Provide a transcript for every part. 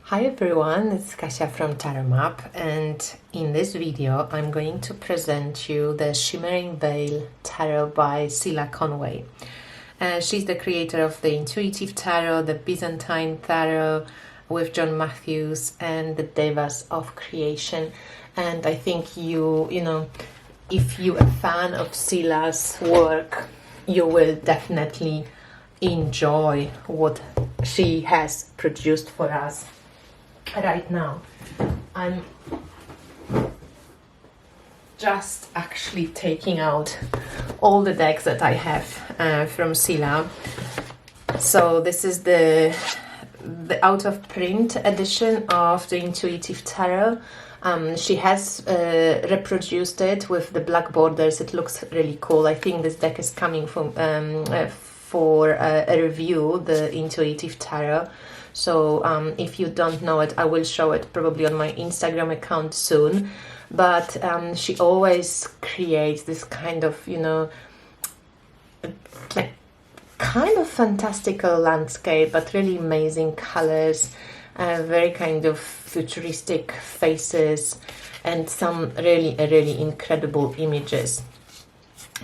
Hi everyone, it's Kasia from Tarot Map, and in this video I'm going to present you the Shimmering Veil Tarot by Cilla Conway. She's the creator of the Intuitive Tarot, the Byzantine Tarot with John Matthews, and the Devas of Creation. And I think you know, if you're a fan of Cilla's work, you will definitely enjoy what she has produced for us. Right now I'm just actually taking out all the decks that I have from Cilla. So this is the out of print edition of the Intuitive Tarot. She has reproduced it with the black borders. It looks really cool. I think this deck is coming from for a review, the Intuitive Tarot. So if you don't know it, I will show it probably on my Instagram account soon. But she always creates this kind of, you know, like kind of fantastical landscape, but really amazing colors, very kind of futuristic faces, and some really incredible images.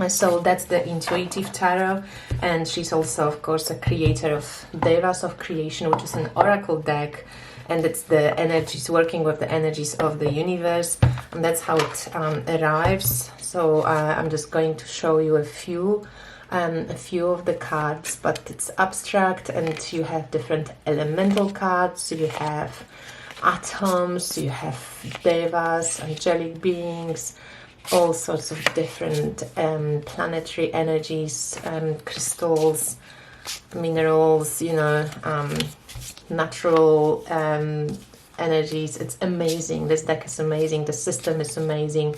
So that's the Intuitive Tarot, and she's also, of course, a creator of Devas of Creation, which is an oracle deck, and it's the energies, working with the energies of the universe, and that's how it arrives. So I'm just going to show you a few of the cards, but it's abstract, and you have different elemental cards. You have atoms, you have devas, angelic beings, all sorts of different planetary energies, crystals, minerals, you know, natural energies. It's amazing. This deck is amazing. The system is amazing,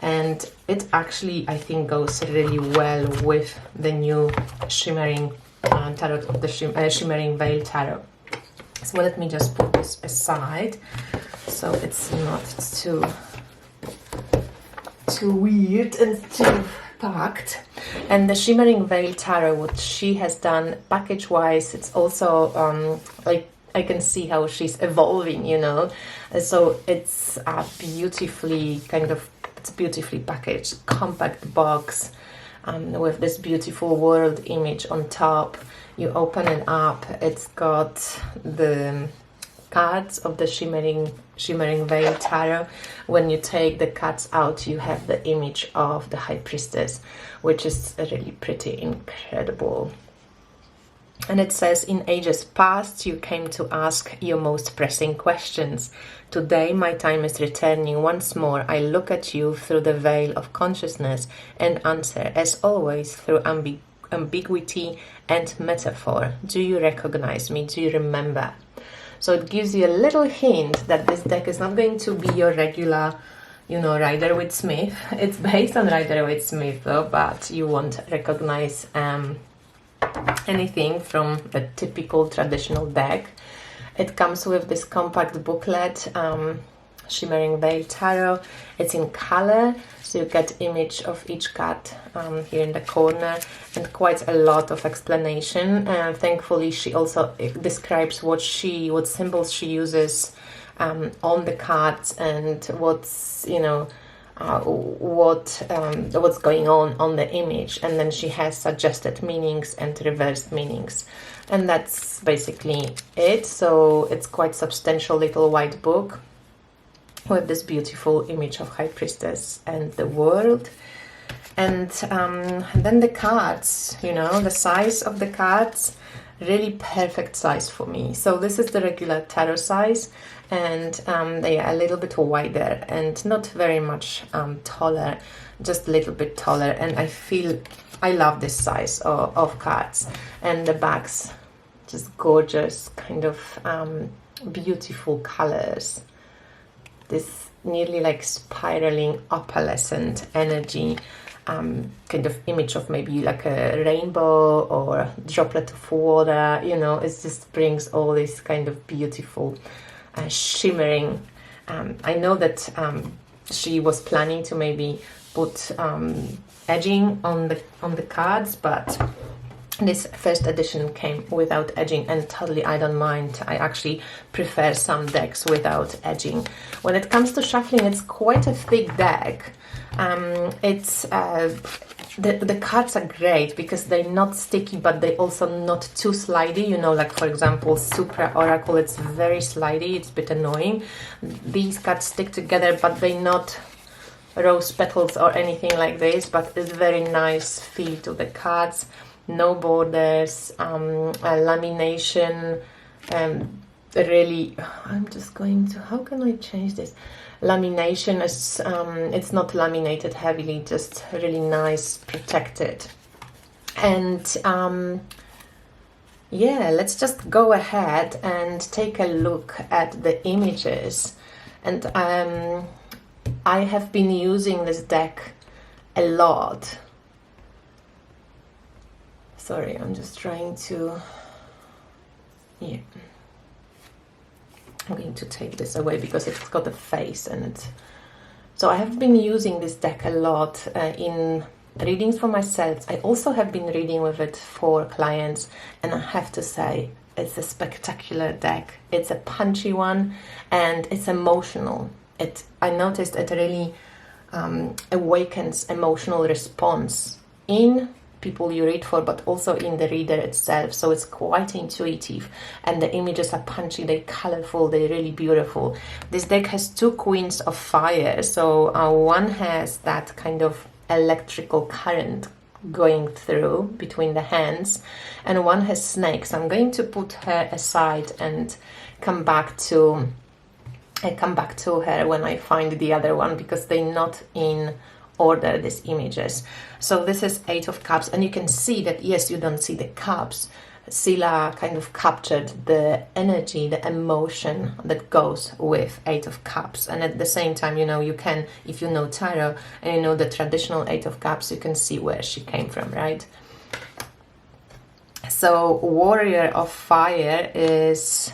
and it actually, I think, goes really well with the new Shimmering Tarot, the Shimmering Veil Tarot. So let me just put this aside so it's not too weird and too packed. And the Shimmering Veil Tarot, what she has done package wise, it's also like I can see how she's evolving, you know. So it's beautifully packaged, compact box with this beautiful world image on top. You open it up, it's got the cards of the Shimmering Veil Tarot. When you take the cards out, you have the image of the High Priestess, which is really pretty incredible. And it says, in ages past, you came to ask your most pressing questions. Today, my time is returning once more. I look at you through the veil of consciousness and answer, as always, through ambiguity and metaphor. Do you recognize me? Do you remember? So it gives you a little hint that this deck is not going to be your regular, you know, Rider-Waite-Smith. It's based on Rider-Waite-Smith though, but you won't recognize anything from the typical traditional deck. It comes with this compact booklet, Shimmering Veil Tarot. It's in color, so you get image of each card here in the corner, and quite a lot of explanation. And thankfully, she also describes what symbols she uses on the cards, and what's, you know, what's going on the image. And then she has suggested meanings and reversed meanings, and that's basically it. So it's quite substantial little white book with this beautiful image of High Priestess and the world. And then the cards, you know, the size of the cards, really perfect size for me. So this is the regular tarot size, and they are a little bit wider and not very much taller, just a little bit taller. And I love this size of cards. And the backs, just gorgeous, kind of beautiful colors. This nearly like spiraling opalescent energy, kind of image of maybe like a rainbow or a droplet of water, you know. It just brings all this kind of beautiful shimmering. I know that she was planning to maybe put edging on the cards, but This first edition came without edging, and totally I don't mind. I actually prefer some decks without edging. When it comes to shuffling, it's quite a thick deck. The cards are great because they're not sticky, but they're also not too slidey. You know, like for example, Supra Oracle, it's very slidey, it's a bit annoying. These cards stick together, but they're not rose petals or anything like this, but it's very nice feel to the cards. No borders, lamination, really, I'm just going to, how can I change this? Lamination is, it's not laminated heavily, just really nice, protected. And yeah, let's just go ahead and take a look at the images. And I have been using this deck a lot. Sorry, I'm just trying to, yeah. I'm going to take this away because it's got a face in it. So I have been using this deck a lot in readings for myself. I also have been reading with it for clients, and I have to say, it's a spectacular deck. It's a punchy one, and it's emotional. I noticed it really awakens emotional response in people you read for, but also in the reader itself. So it's quite intuitive, and the images are punchy, they're colorful, they're really beautiful. This deck has two Queens of Fire. So one has that kind of electrical current going through between the hands, and one has snakes. I'm going to put her aside and come back to her when I find the other one, because they're not in order, these images. So this is Eight of Cups, and you can see that, yes, you don't see the cups. Sila kind of captured the energy, the emotion that goes with Eight of Cups. And at the same time, you know, you can, if you know tarot and you know the traditional Eight of Cups, you can see where she came from, right? So Warrior of Fire is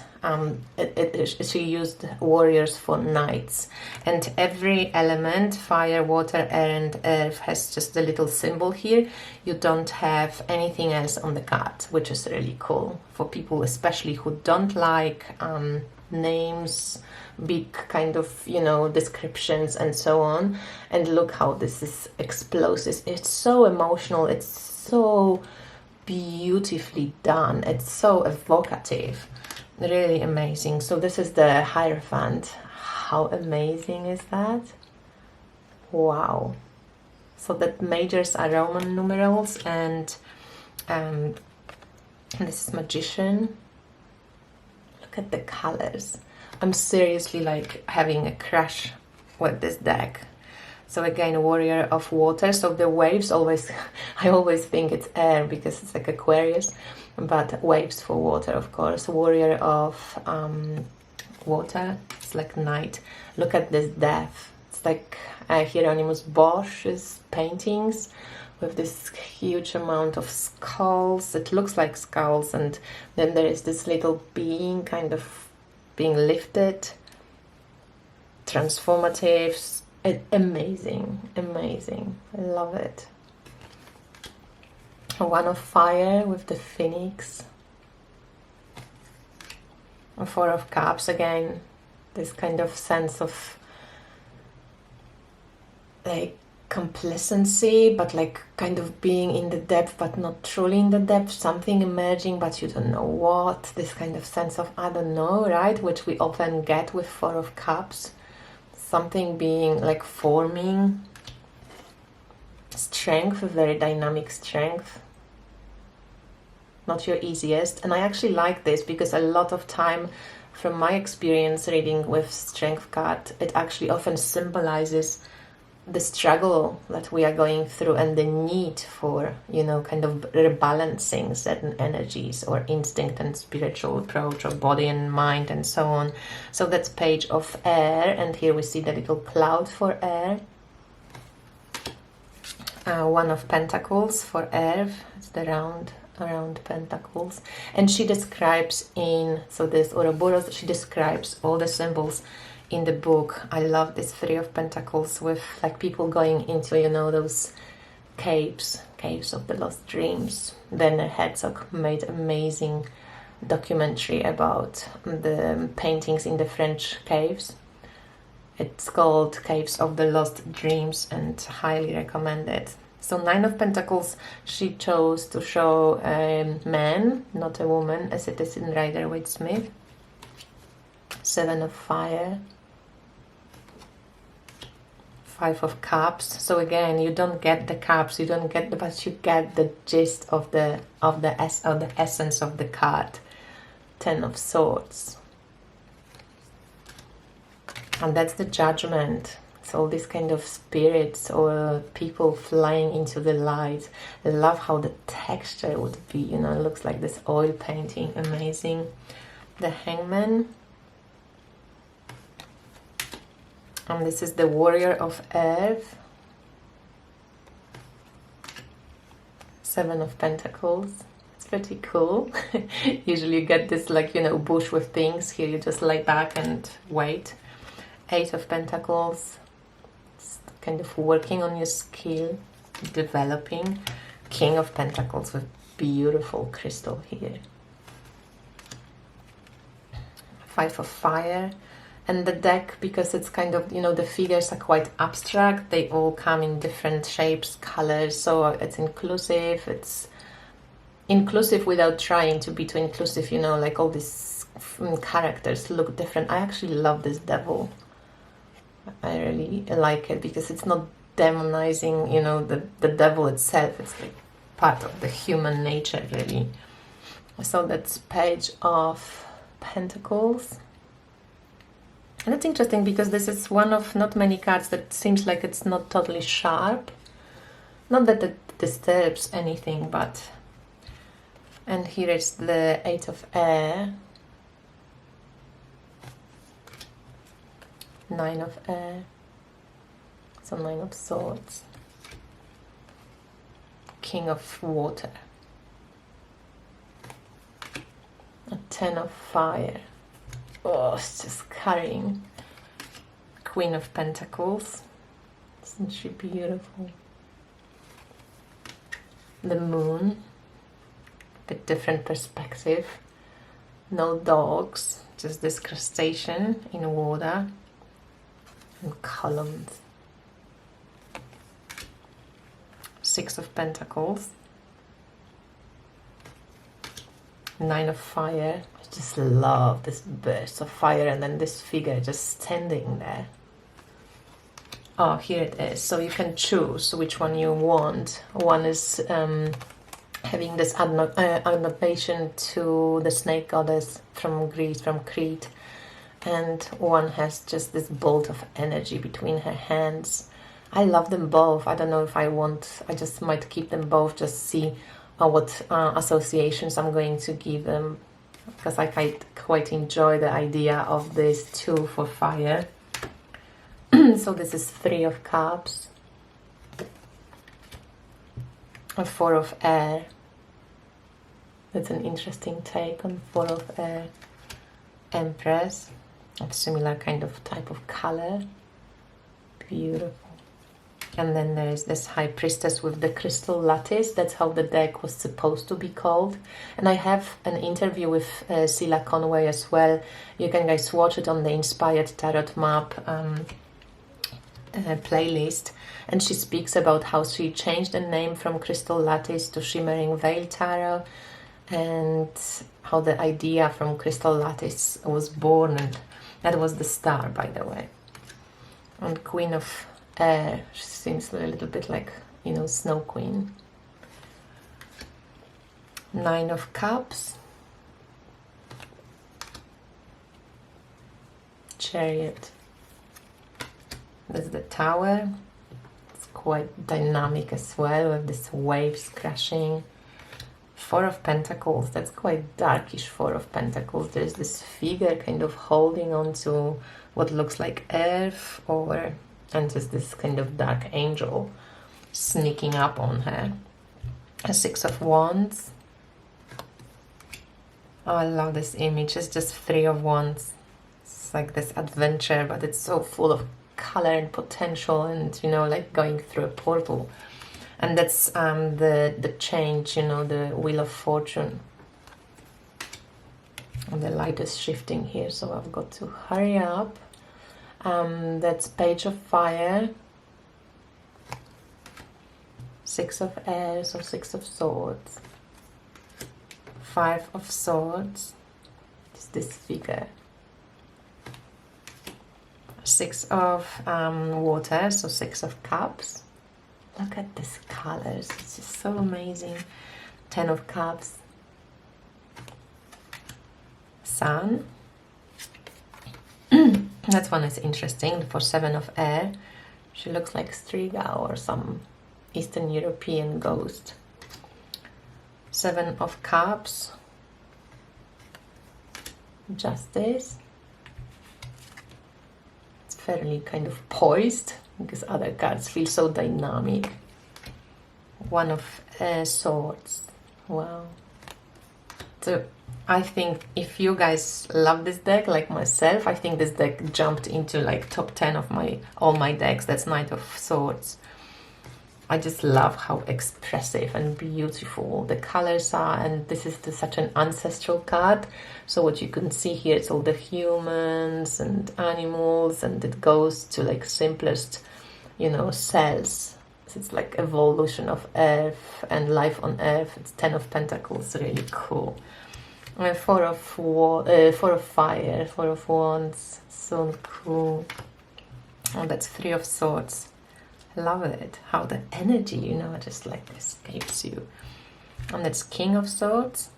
she used warriors for knights, and every element, fire, water, air and earth, has just a little symbol here. You don't have anything else on the card, which is really cool for people especially who don't like names, big kind of, you know, descriptions and so on. And look how this is explosive. It's so emotional, it's so beautifully done, it's so evocative. Really amazing. So this is the Hierophant. How amazing is that? Wow. So the majors are Roman numerals, and this is Magician. Look at the colors. I'm seriously like having a crush with this deck. So again, Warrior of Water. So the waves always, I always think it's air because it's like Aquarius, but waves for water, of course. Warrior of Water, it's like night. Look at this death. It's like Hieronymus Bosch's paintings with this huge amount of skulls. It looks like skulls, and then there is this little being kind of being lifted. Transformative. Amazing, amazing. I love it. One of Fire with the Phoenix. A Four of Cups, again, this kind of sense of like complacency, but like kind of being in the depth but not truly in the depth, something emerging but you don't know what, this kind of sense of I don't know, right, which we often get with Four of Cups. Something being like forming. Strength, very dynamic strength. Not your easiest. And I actually like this because a lot of time, from my experience reading with Strength card, it actually often symbolizes the struggle that we are going through and the need for, you know, kind of rebalancing certain energies or instinct and spiritual approach or body and mind and so on. So that's Page of Air, and here we see the little cloud for air. One of Pentacles for Earth, it's the round pentacles, and she describes so this Ouroboros, she describes all the symbols in the book. I love this Three of Pentacles with like people going into, you know, those Caves of the Lost Dreams. Werner Herzog made amazing documentary about the paintings in the French caves. It's called Caves of the Lost Dreams and highly recommend it. So Nine of Pentacles, she chose to show a man, not a woman, as it is in Rider-Waite-Smith. Seven of Fire. Five of Cups. So again, you don't get the cups, you don't get the, but you get the gist of the essence of the card. Ten of Swords. And that's the Judgment. It's all these kind of spirits or people flying into the light. I love how the texture would be, you know, it looks like this oil painting, amazing. The Hangman. And this is the Warrior of Earth. Seven of Pentacles. It's pretty cool. Usually you get this, like, you know, bush with things. Here you just lay back and wait. Eight of Pentacles. It's kind of working on your skill, developing. King of Pentacles with beautiful crystal here. Five of Fire. And the deck, because it's kind of, you know, the figures are quite abstract. They all come in different shapes, colors. So it's inclusive. It's inclusive without trying to be too inclusive, you know, like all these characters look different. I actually love this devil. I really like it because it's not demonizing, you know, the devil itself. It's like part of the human nature, really. So that's Page of Pentacles. And it's interesting because this is one of not many cards that seems like it's not totally sharp. Not that it disturbs anything, but... And here is the Eight of Air. Nine of Air. So Nine of Swords. King of Water. A Ten of Fire. Oh, it's just carrying. Queen of Pentacles. Isn't she beautiful? The Moon. Bit different perspective. No dogs, just this crustacean in water. And columns. Six of Pentacles. Nine of Fire. I just love this burst of fire and then this figure just standing there. Oh, here it is. So you can choose which one you want. One is having this adaptation to the snake goddess from Greece, from Crete. And one has just this bolt of energy between her hands. I love them both. I don't know if I want, I just might keep them both, just see what associations I'm going to give them, because I quite enjoy the idea of this two for fire. So this is Three of Cups, a Four of Air. That's an interesting take on Four of Air. Empress, of similar kind of type of color. Beautiful. And then there's this High Priestess with the crystal lattice. That's how the deck was supposed to be called. And I have an interview with Sila Conway as well. You can guys watch it on the Inspired Tarot Map playlist. And she speaks about how she changed the name from Crystal Lattice to Shimmering Veil Tarot. And how the idea from Crystal Lattice was born. And that was the star, by the way. And Queen of Air, she seems a little bit like, you know, Snow Queen. Nine of Cups. Chariot. That's the Tower. It's quite dynamic as well, with these waves crashing. Four of Pentacles. That's quite darkish Four of Pentacles. There's this figure kind of holding on to what looks like earth, and just this kind of dark angel sneaking up on her. A Six of Wands. Oh, I love this image. It's just Three of Wands. It's like this adventure, but it's so full of color and potential and, you know, like going through a portal. And that's the change, you know, the Wheel of Fortune. And the light is shifting here, so I've got to hurry up. That's Page of Fire, 6 of Airs or 6 of Swords, 5 of Swords, it's this figure, 6 of Water, so 6 of Cups. Look at these colors, it's just so amazing. 10 of Cups, Sun. That one is interesting. For 7 of Air, she looks like Striga or some Eastern European ghost. 7 of Cups, Justice. It's fairly kind of poised because other cards feel so dynamic. 1 of Swords. Wow. So I think if you guys love this deck like myself, I think this deck jumped into like top 10 of all my decks. That's Knight of Swords. I just love how expressive and beautiful the colors are, and this is such an ancestral card. So what you can see here, it's all the humans and animals, and it goes to like simplest, you know, cells. So it's like evolution of Earth and life on Earth. It's 10 of Pentacles, really cool. 4 of Fire, 4 of Wands, so cool. And that's 3 of Swords. Love it, how the energy, you know, just like escapes you. And that's King of Swords.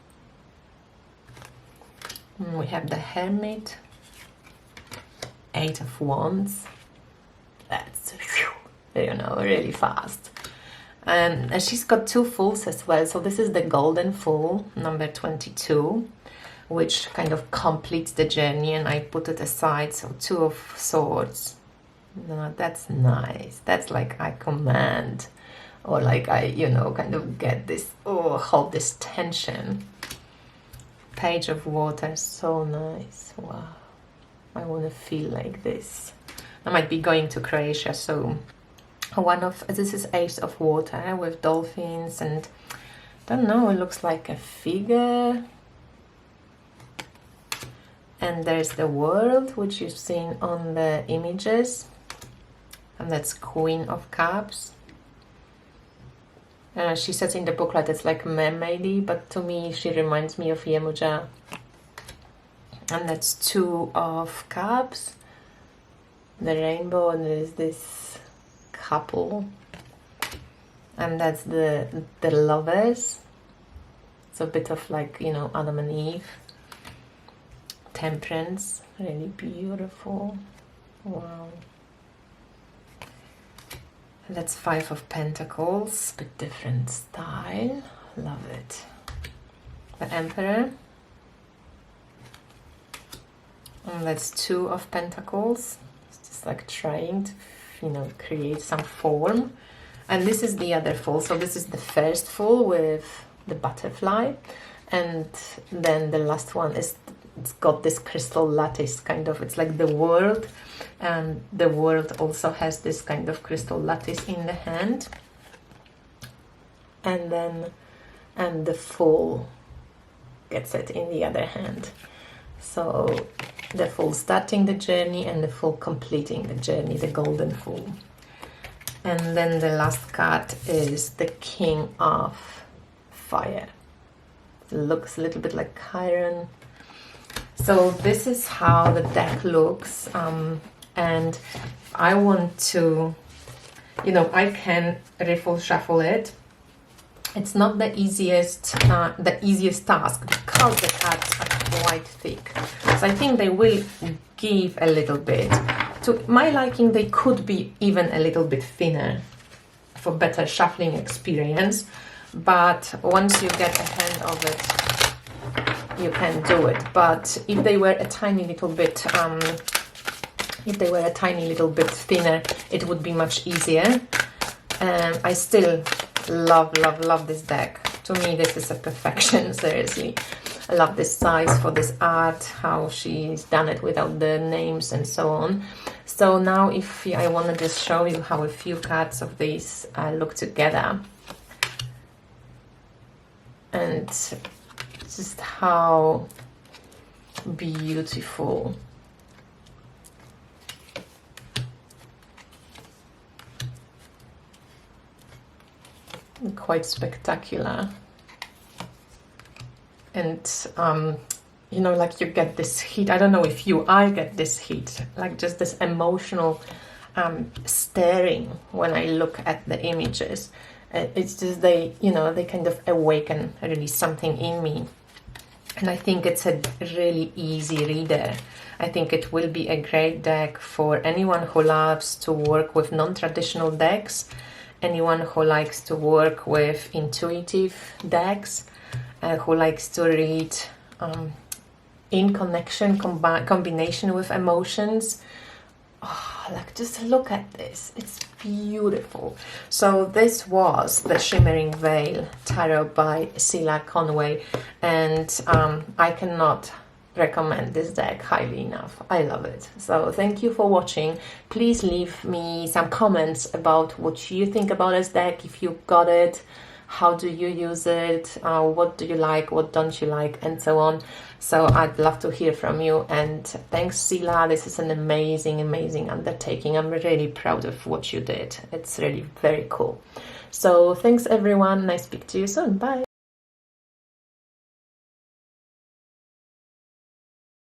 And we have the Hermit, 8 of Wands. That's, you know, really fast. And she's got 2 Fools as well. So this is the Golden Fool, number 22, which kind of completes the journey, and I put it aside. So 2 of Swords. No, that's nice. That's like I command, or like I, you know, kind of get this, oh, hold this tension. Page of Water, so nice. Wow, I want to feel like this. I might be going to Croatia, so this is Ace of Water with dolphins, and I don't know, it looks like a figure. And there's the World, which you've seen on the images. And that's Queen of Cups. She says in the booklet it's like mermaidy, but to me she reminds me of Yemuja. And that's 2 of Cups, the rainbow, and there's this couple. And that's the Lovers. It's a bit of like, you know, Adam and Eve. Temperance, really beautiful. Wow. That's 5 of Pentacles, bit different style. Love it. The Emperor. And that's 2 of Pentacles. It's just like trying to, you know, create some form. And this is the other Fool. So this is the first Fool with the butterfly. And then the last one is, it's got this crystal lattice kind of, it's like the World, and the World also has this kind of crystal lattice in the hand, and the Fool gets it in the other hand. So the Fool starting the journey and the Fool completing the journey, the Golden Fool. And then the last card is the King of Fire. It looks a little bit like Chiron. So this is how the deck looks, and I want to, you know, I can riffle shuffle it. It's not the easiest task because the cards are quite thick. So I think they will give a little bit. To my liking, they could be even a little bit thinner for better shuffling experience. But once you get a hand of it, you can do it. But if they were a tiny little bit, thinner, it would be much easier. I still love this deck. To me, this is a perfection. Seriously, I love this size for this art, how she's done it without the names and so on. So now, if I want to just show you how a few cards of these look together. and just how beautiful. Quite spectacular. And you know, like you get this heat. I don't know if I get this heat, like just this emotional staring when I look at the images. It's just they kind of awaken really something in me. And I think it's a really easy reader. I think it will be a great deck for anyone who loves to work with non-traditional decks, anyone who likes to work with intuitive decks, who likes to read in connection, combination with emotions. Oh, like just look at this, it's beautiful. So this was the Shimmering Veil Tarot by Cilla Conway, and I cannot recommend this deck highly enough. I love it. So thank you for watching. Please leave me some comments about what you think about this deck, if you got it, how do you use it, what do you like, what don't you like, and so on. So I'd love to hear from you, and thanks Cilla, this is an amazing undertaking. I'm really proud of what you did. It's really very cool. So thanks everyone, and I speak to you soon. Bye.